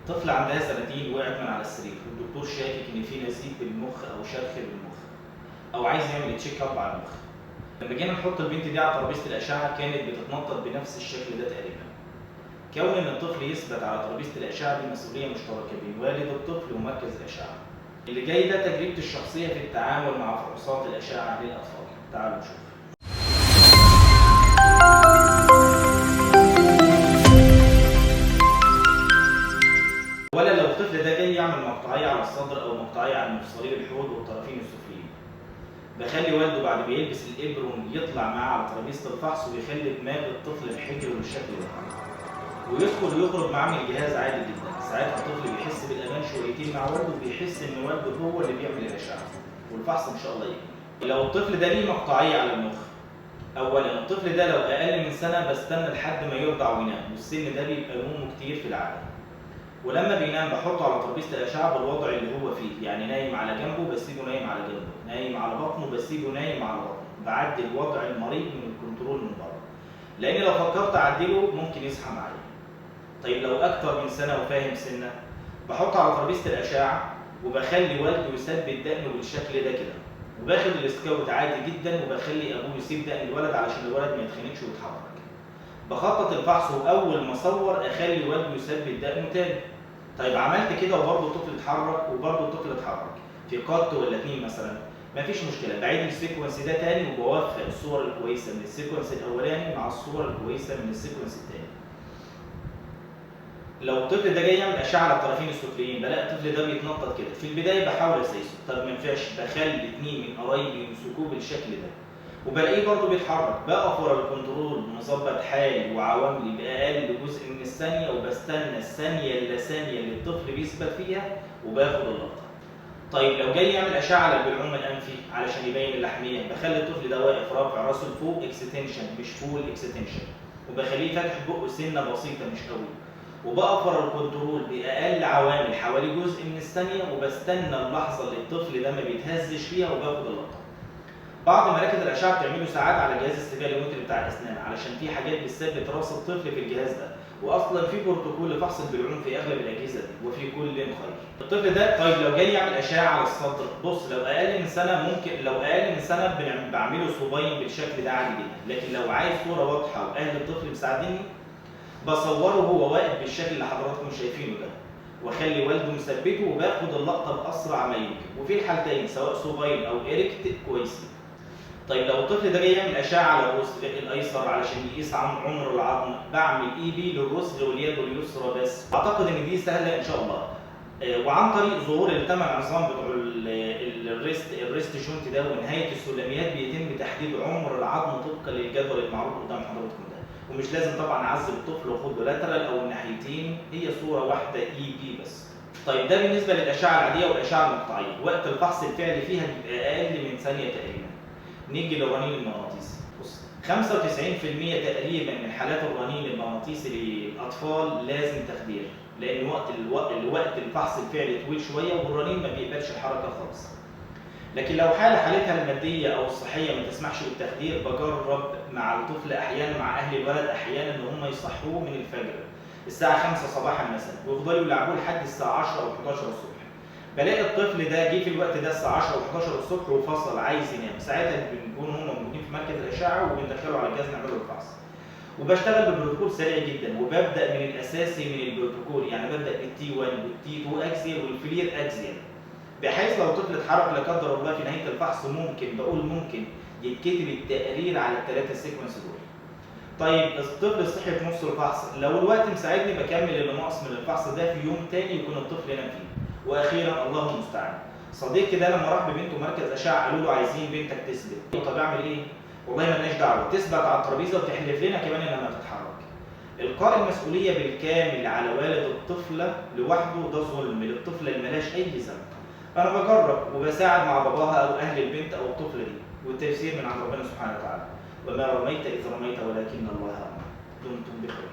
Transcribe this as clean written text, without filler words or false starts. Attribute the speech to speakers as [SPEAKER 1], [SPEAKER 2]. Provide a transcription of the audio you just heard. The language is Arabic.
[SPEAKER 1] طفل عندها سنتين وقعت من على السرير والدكتور شاكك ان في نزيف بالمخ او شرخ بالمخ او عايز يعمل تشيك اب على المخ. لما جينا نحط البنت دي على ترابيزه الاشعه كانت بتتنطط بنفس الشكل ده تقريبا. كون ان الطفل يثبت على ترابيزه الاشعه دي مسؤوليه مشتركه بين والد الطفل ومركز الاشعه. اللي جاي ده تجربتي الشخصيه في التعامل مع فحوصات الاشعه للاطفال. تعالوا نشوف. ولا لو الطفل ده جاي يعمل مقطعيه على الصدر او مقطعيه على مفصلي الحوض والطرفين السفليين، بخلي والده بعد ما يلبس الابرون يطلع معاه على ترابيزه الفحص ويخلي دماغ الطفل الحجر بالشكل ده، ويدخل ويخرج معاه من الجهاز عادي جدا. ساعتها الطفل بيحس بالامان شويتين مع والده وبيحس ان والده هو اللي بيعمل الاشعه والفحص ان شاء الله يجي. لو الطفل ده ليه مقطعيه على المخ، اولا الطفل ده لو اقل من سنه بستنى لحد ما يرضع وينام، والسن ده بيبقى نومه كتير في العاده. ولما بينام بحطه على ترابيزه الاشعه بالوضع اللي هو فيه، يعني نايم على جنبه بسيبه نايم على جنبه، نايم على بطنه بسيبه نايم على بطنه، بعدل وضع المريض من الكنترول من بره، لان لو فكرت اعدله ممكن يصحى معايا. طيب لو اكتر من سنه وفاهم سنه، بحطه على ترابيزه الاشعه وبخلي والده يثبت دقنه بالشكل ده كده، وباخد السكاوت عادي جدا وبخلي ابوه يسيب دقن الولد علشان الولد ما يتخنقش ويتحرك. بخطط الفحص واول ما اصور اخلي والده يثبت دقنه تاني. طيب عملت كده وبرضه الطفل اتحرك وبرضه الطفل اتحرك في قط ولا اتنين مثلا، مفيش مشكله، بعيد السيكونس ده تاني وبوفق الصور الكويسه من السيكونس الاولاني مع الصور الكويسه من السيكونس التاني. لو الطفل ده جاي يعمل اشعه على الطرفين السفليين بلاقي الطفل ده بيتنطط كده، في البدايه بحاول اسايسه، طب ما ينفعش بخلي اتنين من قرايبي يمسكوه بالشكل ده، وبلاقيه برضه بيتحرك، بقف ورا الكنترول مظبط حالي وعواملي باقل جزء من الثانيه، وبستنى الثانيه الا ثانيه اللي الطفل بيثبت فيها وباخد اللقطه. طيب لو جاي يعمل اشعه على البلعوم الانفي علشان يبين اللحميه، بخلي الطفل ده واقف رافع راسه لفوق اكستنشن مش فول اكستنشن، وبخليه فاتح بقه سنه بسيطه مش قوي، وبقف ورا الكنترول باقل عوامل حوالي جزء من الثانيه، وبستنى اللحظه اللي الطفل ده ما بيتهزش فيها وباخد اللقطه. بعض مراكز الاشعه بتعمله ساعات على جهاز السيفاليومتري بتاع الاسنان علشان في حاجات بتثبت راس الطفل في الجهاز ده، واصلا في بروتوكول لفحص البلعوم في اغلب الاجهزه دي، وفي كل خير. الطفل ده طيب لو جاي يعمل اشعه على الصدر، بص لو اقل من سنه ممكن، لو اقل من سنه بعمله صوبين بالشكل ده عادي جدا، لكن لو عايز صوره واضحه واهل الطفل مساعديني بصوره وهو واقف بالشكل اللي حضراتكم شايفينه ده، واخلي والده مثبته وباخد اللقطه باسرع ما يمكن، وفي الحالتين سواء صوبين او ايركت كويسين. طيب لو الطفل ده جاي يعمل اشعه على الرسغ الايسر علشان يقيس عمر العظم، بعمل اي بي للرسغ واليد اليسرى بس، اعتقد ان دي سهله ان شاء الله. وعن طريق ظهور الثمان عظام بتوع الريست جوينت ده ونهايه السلميات بيتم تحديد عمر العظم طبقا للجدول المعروض قدام حضراتكم ده، ومش لازم طبعا اعذب الطفل واخد له لاترال او الناحيتين، هي صوره واحده اي بي بس. طيب ده بالنسبه للاشعه العاديه والاشعه المقطعيه، وقت الفحص الفعلي فيها بيبقى اقل من ثانيه تقريبا. نيجي للرنين المغناطيسي، بص 95% تقريبا من حالات الرنين المغناطيسي للاطفال لازم تخدير، لان وقت الفحص الفعلي طويل شويه والرنين ما بيقبلش الحركه خالص. لكن لو حالتها الماديه او الصحيه ما تسمحش بالتخدير، بجرب مع الطفل احيانا، مع اهل الولد احيانا، ان هم يصحوه من الفجر الساعه 5 صباحا مثلا ويفضلوا يلعبوه لحد الساعه 10 او 11 الصبح. بلاقي الطفل ده جه في الوقت ده الساعه 10 و 11 الصبح وفصل عايز ينام، ساعتها بنكون هم موجودين في مركز الاشعه وبندخله على الجهاز نعمل له الفحص. وبشتغل ببروتوكول سريع جدا، وببدا من الاساسي من البروتوكول، يعني ببدا بالتي 1 والتي 2 اكسيال والفلير اكسيال، بحيث لو الطفل اتحرك لا قدر الله في نهايه الفحص ممكن يتكتب التقرير على الثلاثه سيكونس دول. طيب الطفل صحي في نص الفحص، لو الوقت مساعدني بكمل اللي ناقص من الفحص ده في يوم تاني يكون الطفل نام فيه. واخيرا الله المستعان، صديقي ده لما راح ببنته مركز اشعه قالوا له عايزين بنتك تثبت، طب اعمل ايه؟ والله مالناش دعوه، تثبت على الترابيزه وتحلف لنا كمان انها ما تتحرك. القاء المسؤوليه بالكامل على والد الطفله لوحده ده ظلم للطفله اللي مالهاش اي ذنب. انا بجرب وبساعد مع باباها او اهل البنت او الطفله دي، والتيسير من عند ربنا سبحانه وتعالى. وما رميت اذ رميت ولكن الله رمى. دمتم بخير.